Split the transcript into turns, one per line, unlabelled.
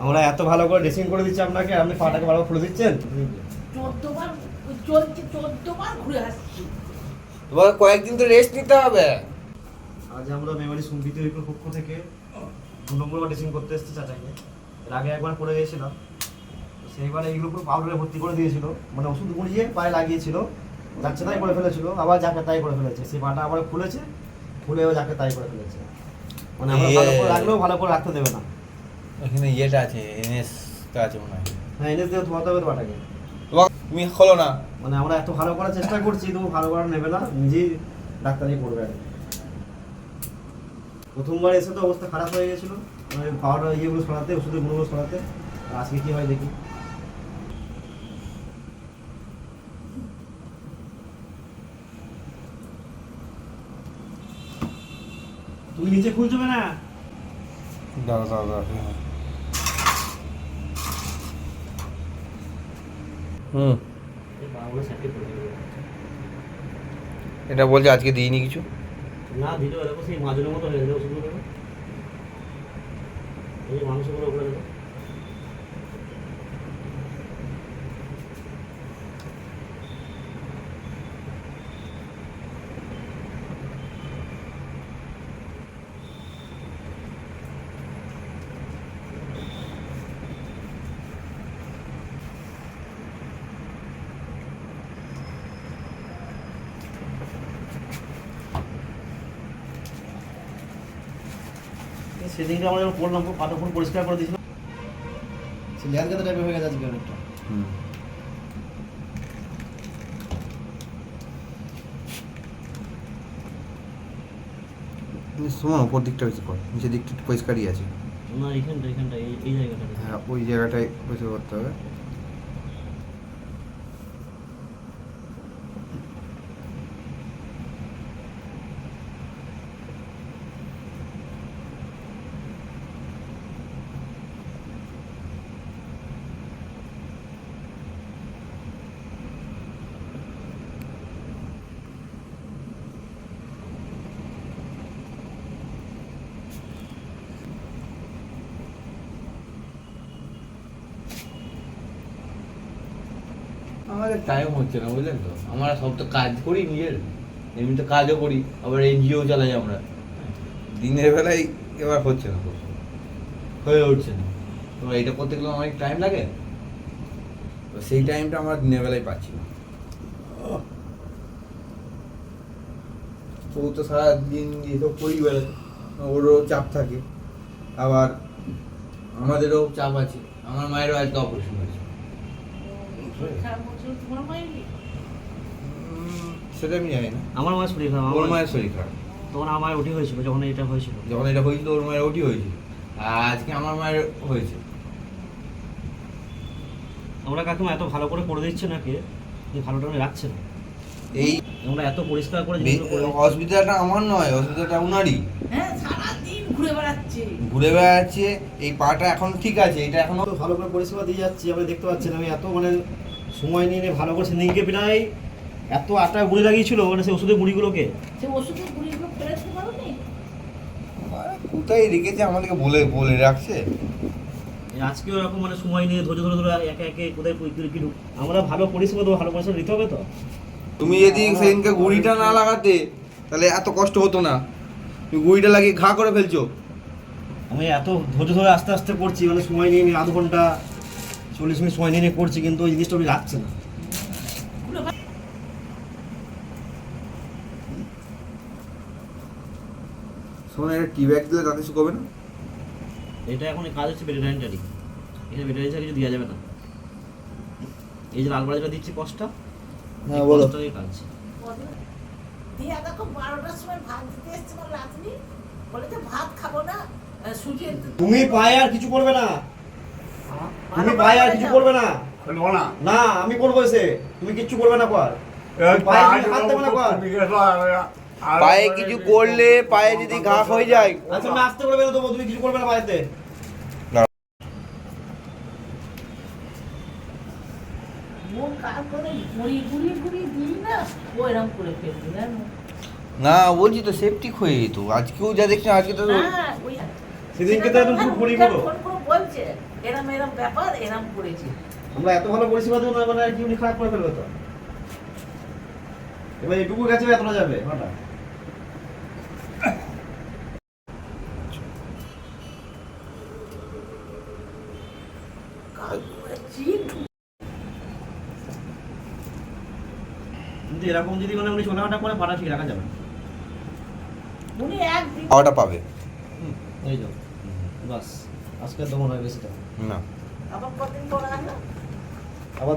আমরা এত ভালো করে ড্রেসিং করে দিচ্ছি আপনাকে, আপনি পাটাকে ভালো খুলে দিচ্ছেন।
14 বার চলছে, 14 বার ঘুরে আসছি।
তোমাকে কয়েকদিন তো রেস্ট নিতে হবে।
আজ আমরা মেমারি সম্প্রীতি ঐক্যর পক্ষ থেকে 2 নম্বর ড্রেসিং করতে এসেছি চাচাকে। এর আগে একবার করে গিয়েছিলাম, সেইবার এইগুলো পুরো পাউডারে ভর্তি করে দিয়েছিল, মানে ওষুধ গুঁড়িয়ে পায়ে লাগিয়েছিল, যাচ্ছে তাই করে ফেলেছিল, আবার যাকে তাই করে ফেলেছে। সেই পাটা আবার খুলেছে, খুলে যাকে তাই করে ফেলেছে। মানে আমরা ভালো করে রাখলেও ভালো করে রাখতে দেবে না।
এখানে ইয়েটা আছে, এনএসটা আছে মনে হয়।
হ্যাঁ, এনে দিয়ে ধোয়াতে হবে তো পাটাকে।
তুমি খোলো না।
মানে আমরা এত ভালো করার চেষ্টা করছি, তবু ভালো করা নেবে না, নিজেই ডাক্তারই করবে আর কি। প্রথমবার এসে তো অবস্থা খারাপ হয়ে গেছিলো, মানে পাওয়ার ইয়েগুলো সরাতে, ওষুধের গুঁড়োগুলো সরাতে। আর আজকে কী হয় দেখি। তুমি নিচে খুলছো না?
দাঁড়া দাঁড়া দাঁড়া। হুম, এটা বলছে আজকে দিইনি কিছু।
না দিলেও এরকম সেই মাজনের মতো হয়ে যাবে ওষুধগুলো। এই যে মানুষগুলো ওগুলো দেখো। সেদিনকে আমরা যখন পড়লাম, পাটা ফুল পরিষ্কার করে দিয়েছিলাম, সে লেয়ার কাটা টাইপের হয়ে গেছে আজকে অনেকটা।
শোনো, ওপর দিকটা হয়েছে কর, নিচের দিকটা একটু পরিষ্কারই আছে।
না এইখানটা এই জায়গাটা।
হ্যাঁ, ওই জায়গাটায় পরিষ্কার করতে হবে। আমাদের টাইম হচ্ছে না, বুঝলেন তো। আমরা সব তো কাজ করি নিজের, এমনি তো কাজও করি, আবার এনজিও চালাই আমরা। দিনের বেলায় এবার হচ্ছে না, হয়ে উঠছে না। তোমরা এটা করতে গেলে অনেক টাইম লাগে, তো সেই টাইমটা আমরা দিনের বেলায় পাচ্ছি না। ও তো সারাদিন এসব করি বেড়াতে, ওরও চাপ থাকে, আবার আমাদেরও চাপ আছে। আমার মায়েরও আজকে অপারেশন হয়েছে।
তোমার মায়ের
সেটা আমি জানি না।
আমার মায়ের শরীর খারাপ,
ওর মায়ের শরীর খারাপ।
তখন আমার ওটি হয়েছিল, যখন এটা হয়েছিল।
যখন এটা হয়েছিল ওর মায়ের ওটি হয়েছিল, আর আজকে আমার মায়ের হয়েছে।
আমরা কাকিমা এত ভালো করে দিচ্ছে নাকি, যে ভালোটা উনি রাখছে না।
এই
আমরা এত পরিষ্কার করে জিনিসগুলো করে দিচ্ছি।
অসুবিধাটা আমার নয়, অসুবিধাটা উনারই।
হ্যাঁ, সারাদিন ঘুরে বেড়াচ্ছে।
ঘুরে বেড়াচ্ছে, এই পাটা এখন ঠিক আছে, এটা এখন
তো ভালো করে পরিষেবা দিয়ে যাচ্ছি, আপনি দেখতে পাচ্ছেন। আমি এত মানে সময় নিয়ে ভালো করে সেদিনকে প্রায় এত আটা গুঁড়ি লাগিয়েছিল, মানে সেই ওষুধের গুঁড়িগুলোকে।
সে ওষুধের গুঁড়িগুলো ফেলে দিতে পারো নি?
কোথায় রেখেছে আমাদেরকে বলে বলে রাখছে।
আজকেও এরকম মানে সময় নিয়ে ধৈর্য ধরে ধরে একে একে কোথায় কি আমরা ভালো পরিষেবা দেবো, ভালো পরিষেবা দিতে হবে তো।
তুমি যদি সেদিনকে গুঁড়িটা না লাগাতে, তাহলে এত কষ্ট হতো না। তুমি গুঁড়িটা লাগিয়ে ঘা করে ফেলছো।
আমি এত ধৈর্য ধরে আস্তে আস্তে করছি, মানে সময় নিয়ে নিয়ে 0.5 ঘন্টা 40 মিনিট সময় নিয়ে নিয়ে করছি, কিন্তু ওই জিনিসটা উনি রাখছে না।
শোনো, এটা টি ব্যাগ দিলে তাতে শুকোবে না।
এটা এখন কাজ হচ্ছে ভেটেরিনারি, এখানে ভেটেরিনারি কিছু দেওয়া যাবে না। এই যে লালবাড়া যেটা দিচ্ছি কষ্টটা,
হ্যাঁ বলো।
কাজ
দিয়া দেখো 12টার সময় ভাত দিতে এসছে বলে রাত্রি, বলে যে ভাত খাবো না, সুজি
তুমি পায়ে আর কিছু করবে না, তুমি পায়ে আর কিছু করবে না। না আমি করবো এসে, তুমি কিচ্ছু করবে না কর। পায়ে তুমি হাত দেবে না কর।
পায়ে কিছু করলে, পায়ে যদি ঘা হয়ে যায়।
আচ্ছা আমি আস্তে করে বেরো দেবো, তুমি কিছু করবে না পায়েতে।
মন কার করে ঘুরি ঘুরি ঘুরি দিই না, ও এরকম করে ফেলবে জানো।
না বলছি তো সেপটিক হয়ে যেত। আজকেও যা দেখছি, আজকে তো
হ্যাঁ, ওই
সেদিনকে তো একদম পুরো ঘুরি গুলো।
ফোন করে বলছে এরম এরম ব্যাপার এরম করেছি।
আমরা এত ভালো পরিষেবা দেবো না, মানে আর কি উনি খারাপ করে ফেলবে তো। এবার এটুকু গেছে, এতটা যাবে হঠাৎ। কিন্তু এরকম যদি মানে উনি ছোটাখাটা করে পাটা ঠিক রাখা যাবে না।
উনি একদিন
খাওয়াটা পাবে
এই তো বাস, আজকে তো মনে হয় বেশিটা
না
আবার কদিন পর আসলো।
আবার